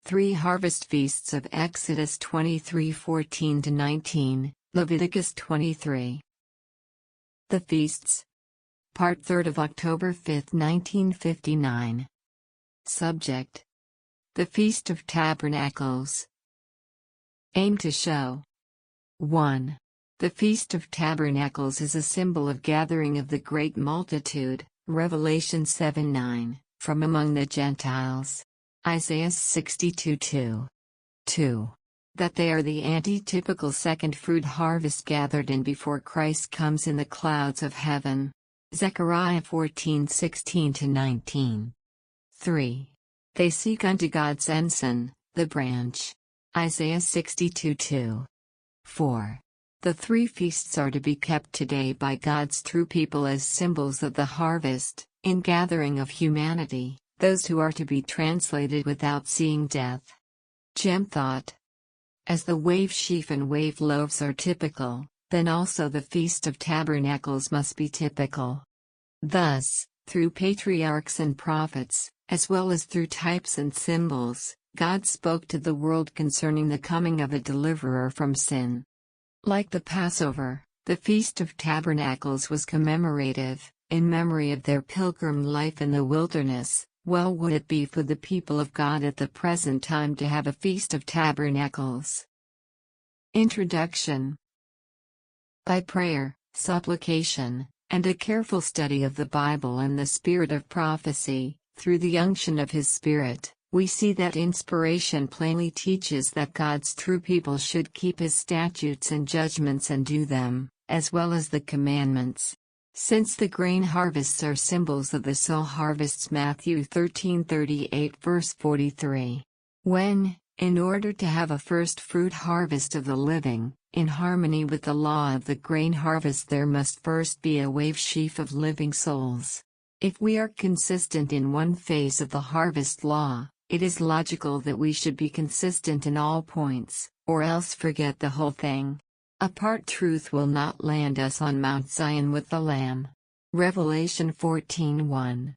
3 Harvest Feasts of Exodus 23:14-19, Leviticus 23. The Feasts. Part 3rd of October 5, 1959. Subject: The Feast of Tabernacles. Aim to show. 1. The Feast of Tabernacles is a symbol of gathering of the great multitude, Revelation 7:9, from among the Gentiles. Isaiah 62:2. 2. That they are the anti-typical second fruit harvest gathered in before Christ comes in the clouds of heaven. Zechariah 14:16-19. 3. They seek unto God's ensign, the branch. Isaiah 62:2. 4. The 3 feasts are to be kept today by God's true people as symbols of the harvest, in gathering of humanity, those who are to be translated without seeing death. Gem thought. As the wave sheaf and wave loaves are typical, then also the Feast of Tabernacles must be typical. Thus, through patriarchs and prophets, as well as through types and symbols, God spoke to the world concerning the coming of a deliverer from sin. Like the Passover, the Feast of Tabernacles was commemorative, in memory of their pilgrim life in the wilderness. Well would it be for the people of God at the present time to have a Feast of Tabernacles. Introduction. By prayer, supplication, and a careful study of the Bible and the spirit of prophecy, through the unction of His Spirit, we see that inspiration plainly teaches that God's true people should keep His statutes and judgments and do them, as well as the commandments. Since the grain harvests are symbols of the soul harvests, Matthew 13:38 verse 43. When, in order to have a first fruit harvest of the living, in harmony with the law of the grain harvest, there must first be a wave sheaf of living souls. If we are consistent in one phase of the harvest law, it is logical that we should be consistent in all points, or else forget the whole thing. Apart truth will not land us on Mount Zion with the Lamb. Revelation 14:1.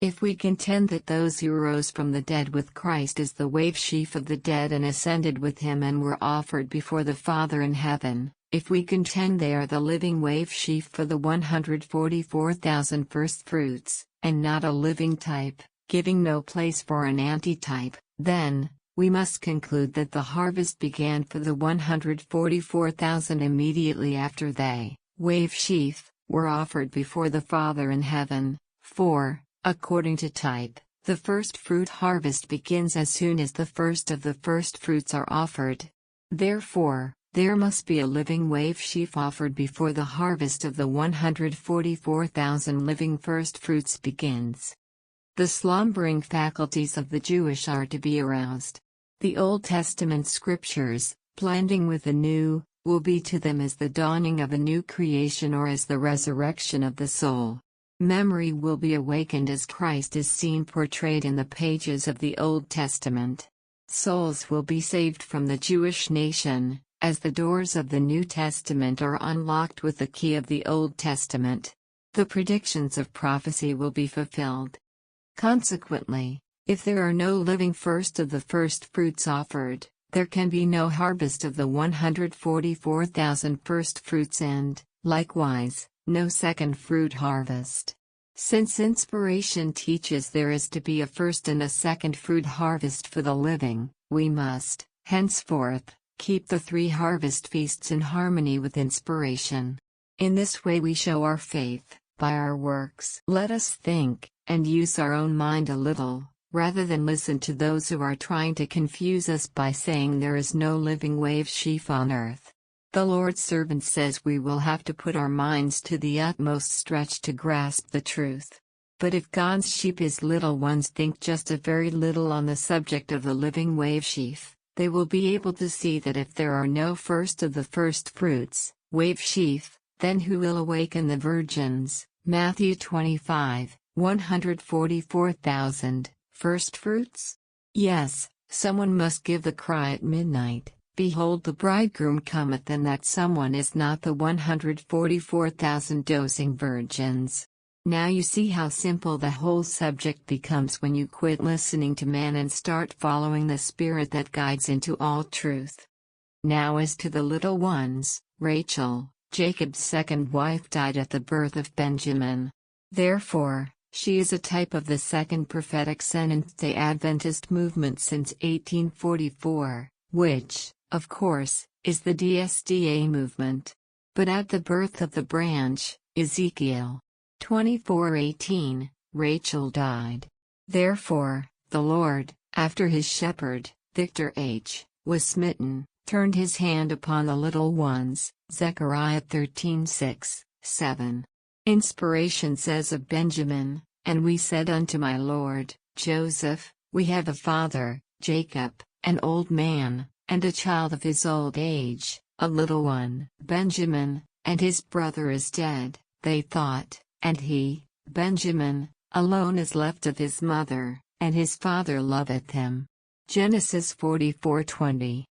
If we contend that those who rose from the dead with Christ is the wave sheaf of the dead and ascended with Him and were offered before the Father in heaven, if we contend they are the living wave sheaf for the 144,000 first fruits, and not a living type, giving no place for an antitype, then, we must conclude that the harvest began for the 144,000 immediately after they, wave sheaf, were offered before the Father in heaven. 4. According to type, the first fruit harvest begins as soon as the first of the first fruits are offered. Therefore, there must be a living wave sheaf offered before the harvest of the 144,000 living first fruits begins. The slumbering faculties of the Jewish are to be aroused. The Old Testament scriptures, blending with the New, will be to them as the dawning of a new creation or as the resurrection of the soul. Memory will be awakened as Christ is seen portrayed in the pages of the Old Testament. Souls will be saved from the Jewish nation, as the doors of the New Testament are unlocked with the key of the Old Testament. The predictions of prophecy will be fulfilled. Consequently, if there are no living first of the first fruits offered, there can be no harvest of the 144,000 first fruits and, likewise, no second fruit harvest. Since inspiration teaches there is to be a first and a second fruit harvest for the living, we must, henceforth, keep the 3 harvest feasts in harmony with inspiration. In this way we show our faith, by our works. Let us think, and use our own mind a little, rather than listen to those who are trying to confuse us by saying there is no living wave sheaf on earth. The Lord's servant says we will have to put our minds to the utmost stretch to grasp the truth. But if God's sheep, His little ones, think just a very little on the subject of the living wave sheaf, they will be able to see that if there are no first of the first fruits, wave sheaf, then who will awaken the virgins? Matthew 25, 144,000. First fruits? Yes, someone must give the cry at midnight, "Behold, the bridegroom cometh," and that someone is not the 144,000 dozing virgins. Now you see how simple the whole subject becomes when you quit listening to man and start following the Spirit that guides into all truth. Now as to the little ones, Rachel, Jacob's second wife, died at the birth of Benjamin. Therefore, she is a type of the second prophetic Seventh-day Adventist movement since 1844, which, of course, is the DSDA movement. But at the birth of the branch, Ezekiel 24:18, Rachel died. Therefore, the Lord, after his shepherd, Victor H., was smitten, turned his hand upon the little ones, Zechariah 13:6, 7. Inspiration says of Benjamin, "And we said unto my Lord, Joseph, we have a father, Jacob, an old man, and a child of his old age, a little one, Benjamin, and his brother is dead, they thought, and he, Benjamin, alone is left of his mother, and his father loveth him." Genesis 44:20.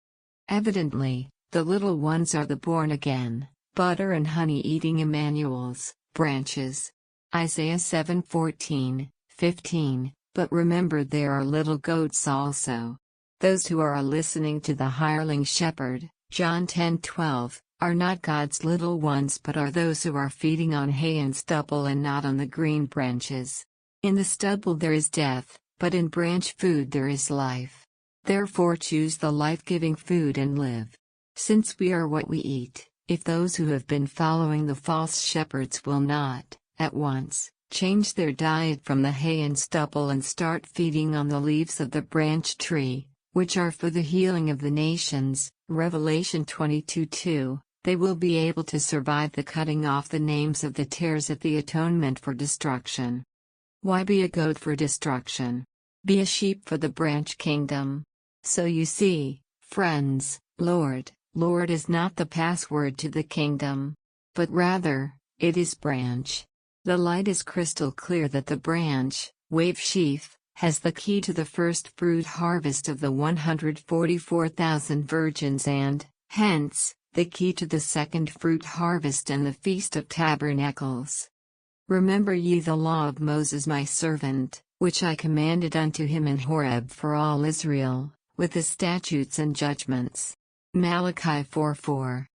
Evidently, the little ones are the born-again, butter and honey-eating Emmanuels, branches. Isaiah 7:14, 15, but remember there are little goats also. Those who are listening to the hireling shepherd, John 10:12, are not God's little ones but are those who are feeding on hay and stubble and not on the green branches. In the stubble there is death, but in branch food there is life. Therefore choose the life-giving food and live. Since we are what we eat, if those who have been following the false shepherds will not, at once, change their diet from the hay and stubble and start feeding on the leaves of the branch tree, which are for the healing of the nations, Revelation 22:2, they will be able to survive the cutting off the names of the tares at the atonement for destruction. Why be a goat for destruction? Be a sheep for the branch kingdom. So you see, friends, Lord is not the password to the kingdom. But rather, it is branch. The light is crystal clear that the branch, wave sheaf, has the key to the first fruit harvest of the 144,000 virgins and, hence, the key to the second fruit harvest and the Feast of Tabernacles. Remember ye the law of Moses my servant, which I commanded unto him in Horeb for all Israel, with the statutes and judgments. Malachi 4:4.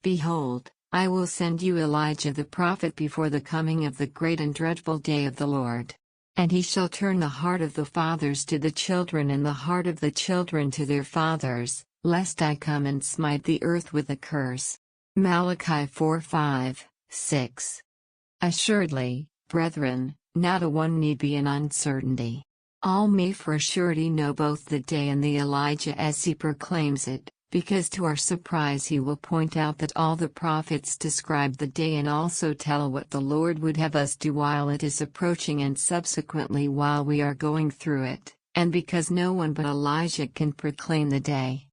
Behold, I will send you Elijah the prophet before the coming of the great and dreadful day of the Lord. And he shall turn the heart of the fathers to the children and the heart of the children to their fathers, lest I come and smite the earth with a curse. Malachi 4:5, 6. Assuredly, brethren, not a one need be in uncertainty. All may for a surety know both the day and the Elijah as he proclaims it, because to our surprise he will point out that all the prophets describe the day and also tell what the Lord would have us do while it is approaching and subsequently while we are going through it, and because no one but Elijah can proclaim the day.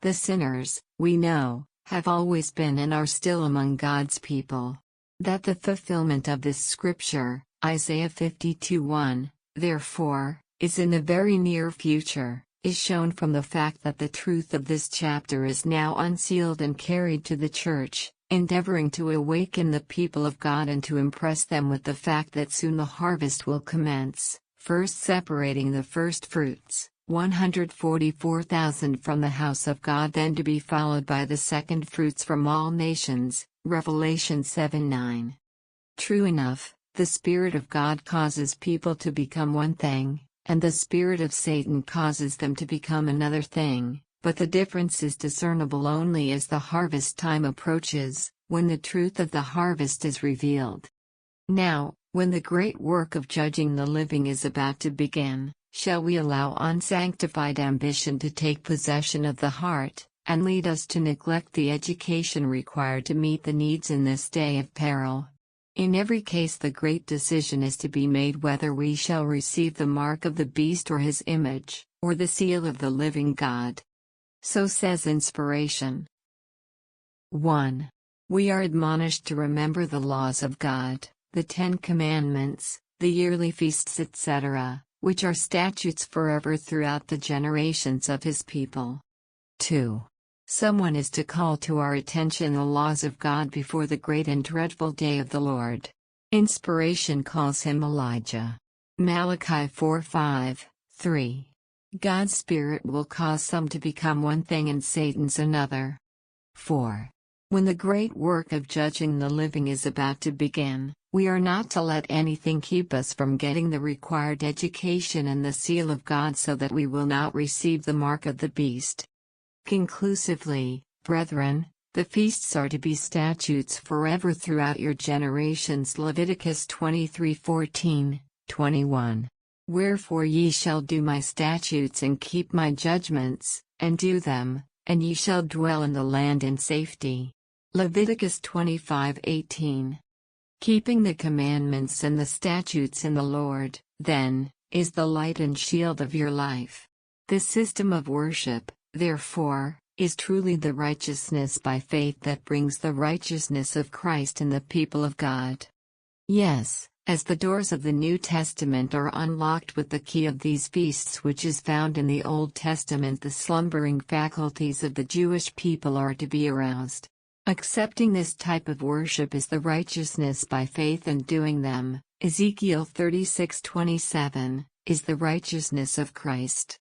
The sinners, we know, have always been and are still among God's people. That the fulfillment of this scripture, Isaiah 52:1, therefore, is in the very near future, is shown from the fact that the truth of this chapter is now unsealed and carried to the church, endeavoring to awaken the people of God and to impress them with the fact that soon the harvest will commence, first separating the first fruits, 144,000 from the house of God, then to be followed by the second fruits from all nations, Revelation 7:9. True enough, the Spirit of God causes people to become one thing, and the spirit of Satan causes them to become another thing, but the difference is discernible only as the harvest time approaches, when the truth of the harvest is revealed. Now, when the great work of judging the living is about to begin, shall we allow unsanctified ambition to take possession of the heart, and lead us to neglect the education required to meet the needs in this day of peril? In every case the great decision is to be made whether we shall receive the mark of the beast or his image, or the seal of the living God. So says inspiration. 1. We are admonished to remember the laws of God, the 10 Commandments, the yearly feasts etc., which are statutes forever throughout the generations of his people. 2. Someone is to call to our attention the laws of God before the great and dreadful day of the Lord. Inspiration calls him Elijah. Malachi 4:5, 3. God's Spirit will cause some to become one thing and Satan's another. 4. When the great work of judging the living is about to begin, we are not to let anything keep us from getting the required education and the seal of God so that we will not receive the mark of the beast. Conclusively, brethren, the feasts are to be statutes forever throughout your generations. Leviticus 23:14, 21. Wherefore ye shall do my statutes and keep my judgments, and do them, and ye shall dwell in the land in safety. Leviticus 25:18. Keeping the commandments and the statutes in the Lord, then, is the light and shield of your life. This system of worship, therefore, is truly the righteousness by faith that brings the righteousness of Christ in the people of God. Yes, as the doors of the New Testament are unlocked with the key of these feasts which is found in the Old Testament, the slumbering faculties of the Jewish people are to be aroused. Accepting this type of worship is the righteousness by faith and doing them, Ezekiel 36:27, is the righteousness of Christ.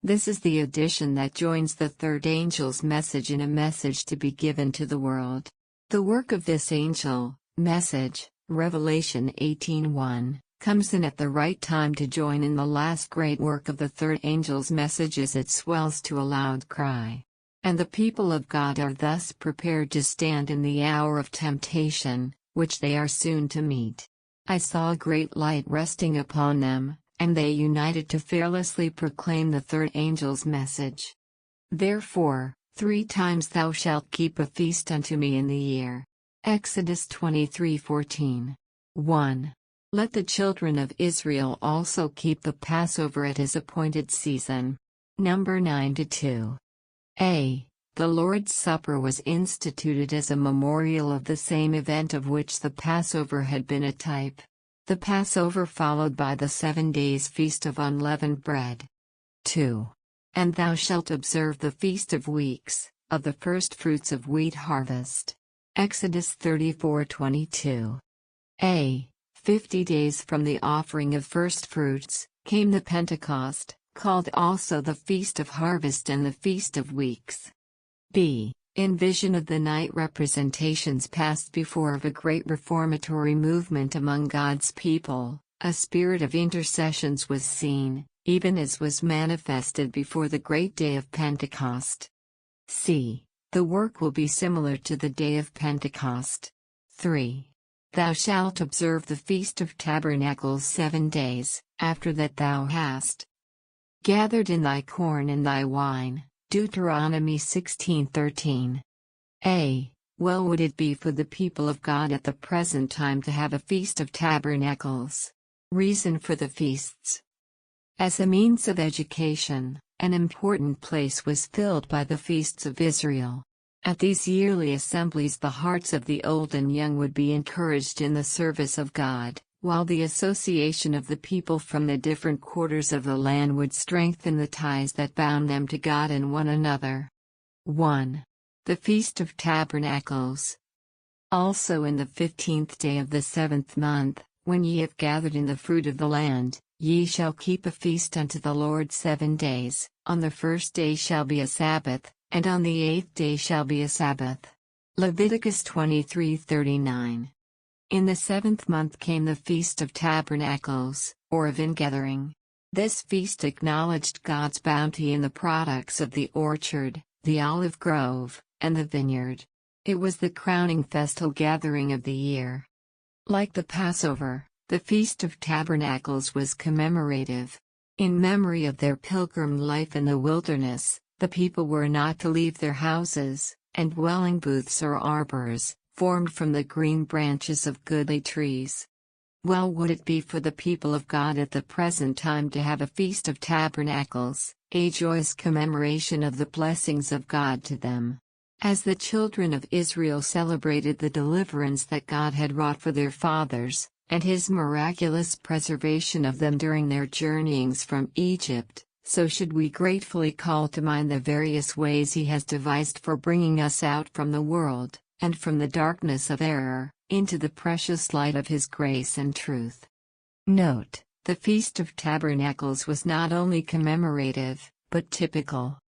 This is the addition that joins the third angel's message in a message to be given to the world. The work of this angel, message, Revelation 18:1, comes in at the right time to join in the last great work of the third angel's message as it swells to a loud cry. And the people of God are thus prepared to stand in the hour of temptation, which they are soon to meet. I saw a great light resting upon them, and they united to fearlessly proclaim the third angel's message. Therefore, 3 times thou shalt keep a feast unto me in the year. Exodus 23:14. 1. Let the children of Israel also keep the Passover at his appointed season. Number 9-2. A. The Lord's Supper was instituted as a memorial of the same event of which the Passover had been a type. The Passover followed by the 7 days' feast of unleavened bread. 2. And thou shalt observe the Feast of Weeks, of the first fruits of wheat harvest. Exodus 34:22. A. 50 days from the offering of first fruits, came the Pentecost, called also the Feast of Harvest and the Feast of Weeks. B. In vision of the night representations passed before of a great reformatory movement among God's people, a spirit of intercessions was seen, even as was manifested before the great day of Pentecost. C. The work will be similar to the day of Pentecost. 3. Thou shalt observe the Feast of Tabernacles 7 days, after that thou hast gathered in thy corn and thy wine. Deuteronomy 16:13. A. Well would it be for the people of God at the present time to have a Feast of Tabernacles. Reason for the feasts. As a means of education, an important place was filled by the feasts of Israel. At these yearly assemblies the hearts of the old and young would be encouraged in the service of God, while the association of the people from the different quarters of the land would strengthen the ties that bound them to God and one another. 1. The Feast of Tabernacles. Also in the 15th day of the 7th month, when ye have gathered in the fruit of the land, ye shall keep a feast unto the Lord 7 days, on the first day shall be a Sabbath, and on the 8th day shall be a Sabbath. Leviticus 23:39. In the 7th month came the Feast of Tabernacles, or of Ingathering. This feast acknowledged God's bounty in the products of the orchard, the olive grove, and the vineyard. It was the crowning festal gathering of the year. Like the Passover, the Feast of Tabernacles was commemorative. In memory of their pilgrim life in the wilderness, the people were not to leave their houses, and dwelling booths or arbors, formed from the green branches of goodly trees. Well would it be for the people of God at the present time to have a Feast of Tabernacles, a joyous commemoration of the blessings of God to them. As the children of Israel celebrated the deliverance that God had wrought for their fathers, and His miraculous preservation of them during their journeyings from Egypt, so should we gratefully call to mind the various ways He has devised for bringing us out from the world, and from the darkness of error, into the precious light of His grace and truth. Note, the Feast of Tabernacles was not only commemorative, but typical.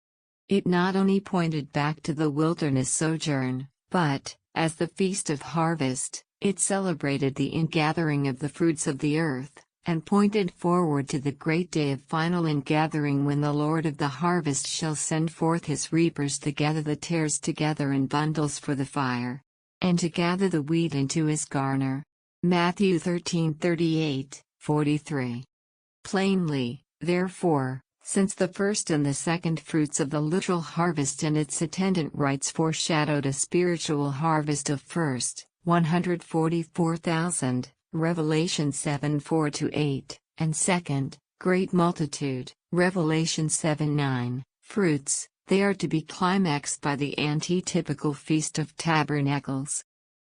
It not only pointed back to the wilderness sojourn, but, as the Feast of Harvest, it celebrated the ingathering of the fruits of the earth, and pointed forward to the great day of final ingathering when the Lord of the harvest shall send forth His reapers to gather the tares together in bundles for the fire, and to gather the wheat into His garner. Matthew 13:38, 43. Plainly, therefore, since the first and the second fruits of the literal harvest and its attendant rites foreshadowed a spiritual harvest of first, 144,000, Revelation 7:4-8, and second, great multitude, Revelation 7:9, fruits, they are to be climaxed by the antitypical Feast of Tabernacles.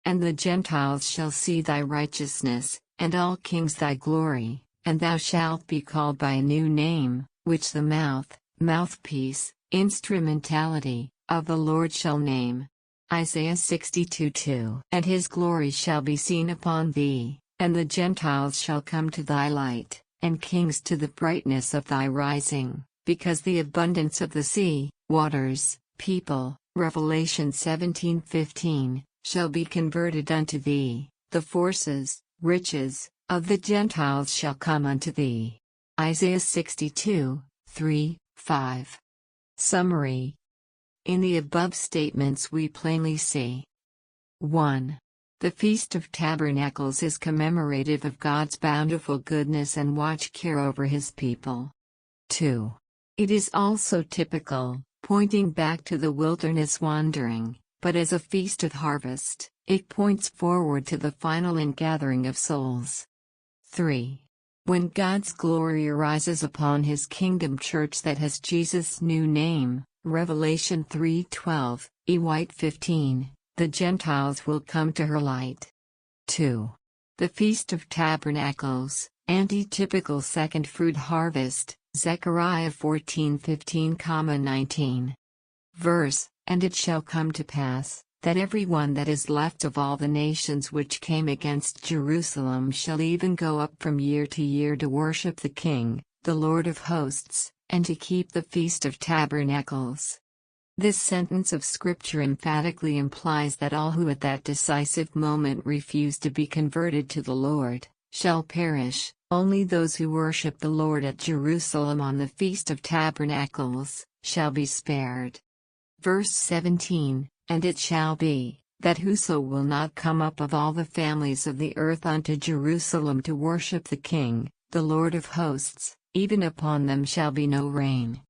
And the Gentiles shall see thy righteousness, and all kings thy glory, and thou shalt be called by a new name, which the mouthpiece, instrumentality, of the Lord shall name. Isaiah 62:2. And His glory shall be seen upon thee, and the Gentiles shall come to thy light, and kings to the brightness of thy rising, because the abundance of the sea, waters, people, Revelation 17:15, shall be converted unto thee, the forces, riches, of the Gentiles shall come unto thee. Isaiah 62:3-5. Summary. In the above statements we plainly see: 1. The Feast of Tabernacles is commemorative of God's bountiful goodness and watch care over His people. 2. It is also typical, pointing back to the wilderness wandering, but as a feast of harvest, it points forward to the final ingathering of souls. 3. When God's glory arises upon His kingdom church that has Jesus' new name, Revelation 3:12, White 15, the Gentiles will come to her light. 2. The Feast of Tabernacles, anti-typical second fruit harvest, Zechariah 14:15-19. Verse, and it shall come to pass, that every one that is left of all the nations which came against Jerusalem shall even go up from year to year to worship the King, the Lord of hosts, and to keep the Feast of Tabernacles. This sentence of Scripture emphatically implies that all who at that decisive moment refuse to be converted to the Lord, shall perish. Only those who worship the Lord at Jerusalem on the Feast of Tabernacles, shall be spared. Verse 17, and it shall be, that whoso will not come up of all the families of the earth unto Jerusalem to worship the King, the Lord of hosts, even upon them shall be no rain.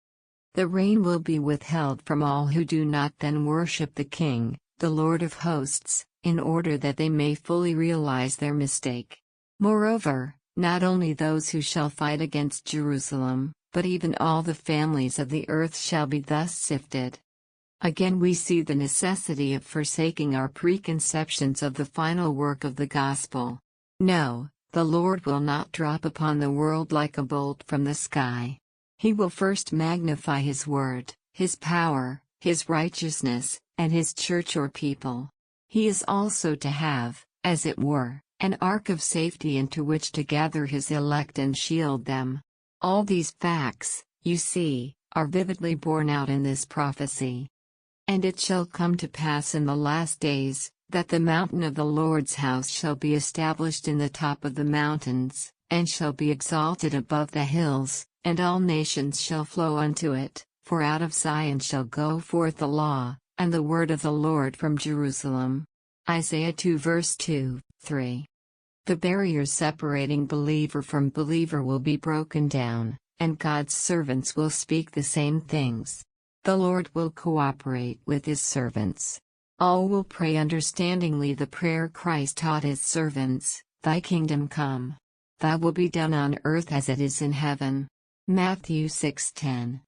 The rain will be withheld from all who do not then worship the King, the Lord of hosts, in order that they may fully realize their mistake. Moreover, not only those who shall fight against Jerusalem, but even all the families of the earth shall be thus sifted. Again we see the necessity of forsaking our preconceptions of the final work of the gospel. No, the Lord will not drop upon the world like a bolt from the sky. He will first magnify His word, His power, His righteousness, and His church or people. He is also to have, as it were, an ark of safety into which to gather His elect and shield them. All these facts, you see, are vividly borne out in this prophecy. And it shall come to pass in the last days, that the mountain of the Lord's house shall be established in the top of the mountains, and shall be exalted above the hills, and all nations shall flow unto it, for out of Zion shall go forth the law, and the word of the Lord from Jerusalem. Isaiah 2 verse 2, 3. The barriers separating believer from believer will be broken down, and God's servants will speak the same things. The Lord will cooperate with His servants. All will pray understandingly the prayer Christ taught His servants, Thy kingdom come. Thy will be done on earth as it is in heaven. Matthew 6:10.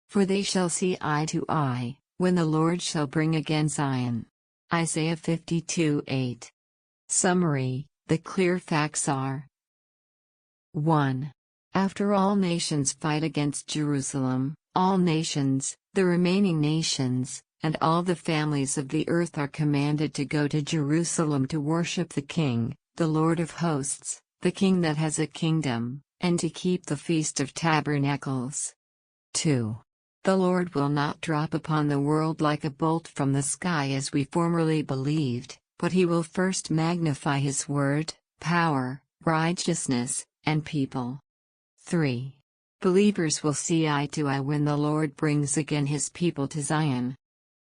For they shall see eye to eye, when the Lord shall bring again Zion. Isaiah 52:8. Summary. The clear facts are: 1. After all nations fight against Jerusalem, All nations, the remaining nations, and all the families of the earth are commanded to go to Jerusalem to worship the King, the Lord of hosts, the King that has a kingdom, and to keep the Feast of Tabernacles. 2. The Lord will not drop upon the world like a bolt from the sky as we formerly believed, but he will first magnify his word, power, righteousness, and people. 3. Believers will see eye to eye when the Lord brings again his people to Zion.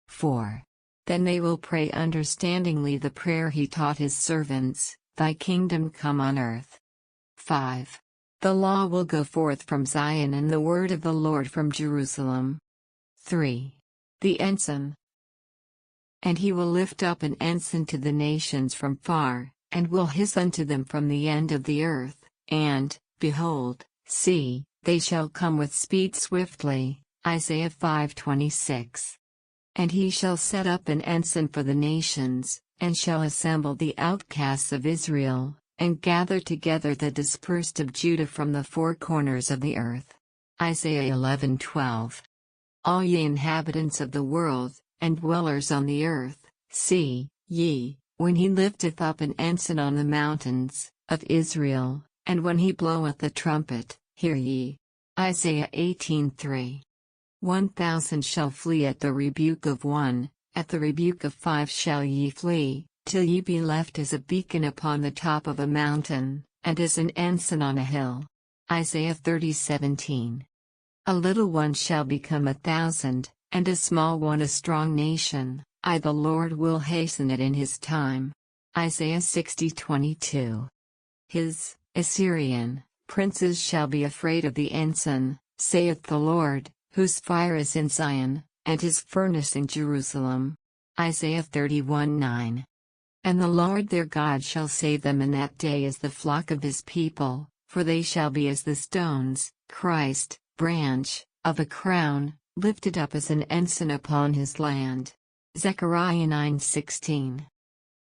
4. Then they will pray understandingly the prayer he taught his servants, Thy kingdom come on earth. 5. The law will go forth from Zion and the word of the Lord from Jerusalem. 3. The ensign. And he will lift up an ensign to the nations from far, and will hiss unto them from the end of the earth, and, behold, see, they shall come with speed swiftly. Isaiah 5:26. And he shall set up an ensign for the nations, and shall assemble the outcasts of Israel, and gather together the dispersed of Judah from the four corners of the earth. Isaiah 11:12. All ye inhabitants of the world, and dwellers on the earth, see, ye, when he lifteth up an ensign on the mountains of Israel, and when he bloweth the trumpet, hear ye. Isaiah 18:3. 1,000 shall flee at the rebuke of one, at the rebuke of 5 shall ye flee, till ye be left as a beacon upon the top of a mountain, and as an ensign on a hill. Isaiah 30:17. A little one shall become 1,000, and a small one a strong nation. I the Lord will hasten it in his time. Isaiah 60:22. His, Assyrian, princes shall be afraid of the ensign, saith the Lord, whose fire is in Zion, and his furnace in Jerusalem. Isaiah 31:9. And the Lord their God shall save them in that day as the flock of his people, for they shall be as the stones, Christ, branch, of a crown, lifted up as an ensign upon his land. Zechariah 9:16.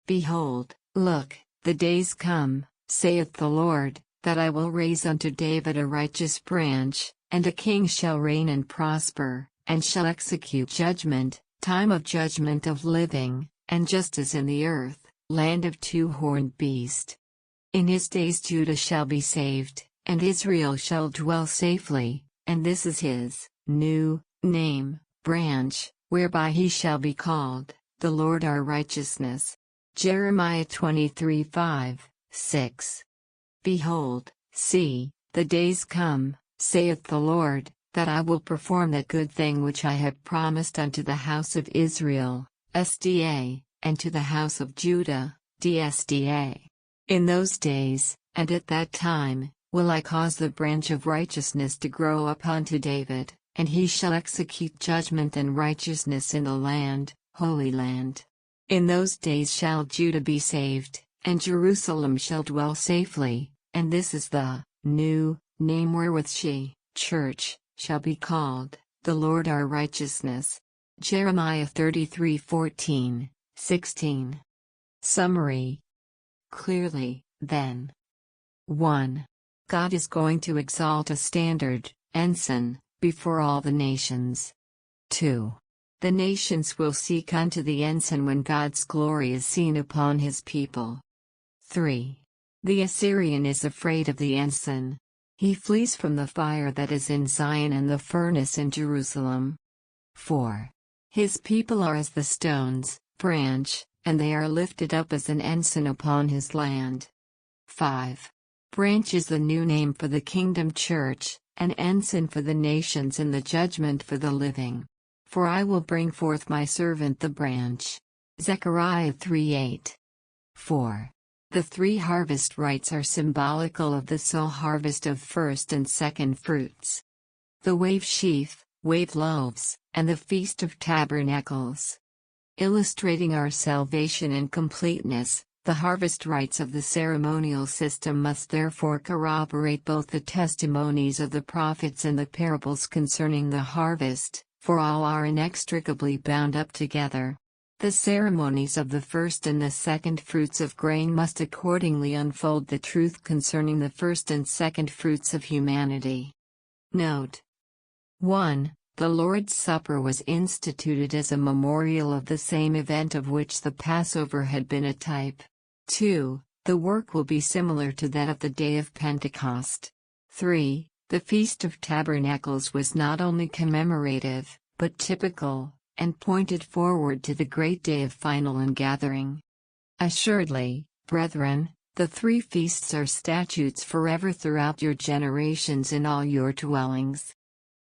Behold, look, the days come, saith the Lord, that I will raise unto David a righteous branch, and a king shall reign and prosper, and shall execute judgment, time of judgment of living, and justice in the earth, land of two-horned beast. In his days Judah shall be saved, and Israel shall dwell safely, and this is his new name, branch, whereby he shall be called, the Lord our righteousness. Jeremiah 23:5, 6. Behold, see, the days come, saith the Lord, that I will perform that good thing which I have promised unto the house of Israel, SDA, and to the house of Judah, DSDA. In those days, and at that time, will I cause the branch of righteousness to grow up unto David, and he shall execute judgment and righteousness in the land, Holy Land. In those days shall Judah be saved, and Jerusalem shall dwell safely, and this is the new name wherewith she, church, shall be called, the Lord our righteousness. Jeremiah 33:14, 16. Summary. Clearly, then. 1. God is going to exalt a standard, ensign, before all the nations. 2. The nations will seek unto the ensign when God's glory is seen upon his people. 3. The Assyrian is afraid of the ensign. He flees from the fire that is in Zion and the furnace in Jerusalem. 4. His people are as the stones, branch, and they are lifted up as an ensign upon his land. 5. Branch is the new name for the kingdom church, an ensign for the nations and the judgment for the living. For I will bring forth my servant the branch. Zechariah 3:8. 4. The 3 harvest rites are symbolical of the soul harvest of first and second fruits. The wave sheaf, wave loaves, and the Feast of Tabernacles. Illustrating our salvation and completeness, the harvest rites of the ceremonial system must therefore corroborate both the testimonies of the prophets and the parables concerning the harvest, for all are inextricably bound up together. The ceremonies of the first and the second fruits of grain must accordingly unfold the truth concerning the first and second fruits of humanity. Note 1. The Lord's Supper was instituted as a memorial of the same event of which the Passover had been a type. 2. The work will be similar to that of the day of Pentecost. 3. The Feast of Tabernacles was not only commemorative, but typical, and pointed forward to the great day of final ingathering. Assuredly, brethren, the 3 feasts are statutes forever throughout your generations in all your dwellings.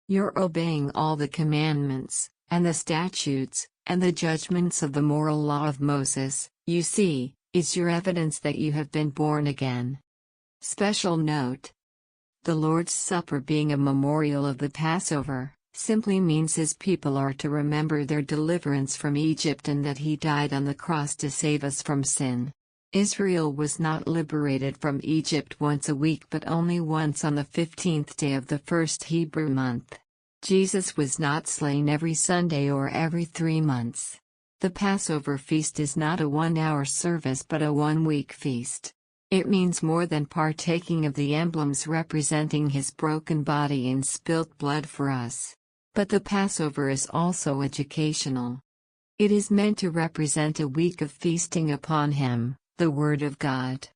Your obeying all the commandments, and the statutes, and the judgments of the moral law of Moses, you see, is your evidence that you have been born again. Special note: the Lord's Supper being a memorial of the Passover, simply means His people are to remember their deliverance from Egypt and that He died on the cross to save us from sin. Israel was not liberated from Egypt once a week but only once on the 15th day of the first Hebrew month. Jesus was not slain every Sunday or every 3 months. The Passover feast is not a 1-hour service but a 1-week feast. It means more than partaking of the emblems representing His broken body and spilt blood for us. But the Passover is also educational. It is meant to represent a week of feasting upon Him, the Word of God.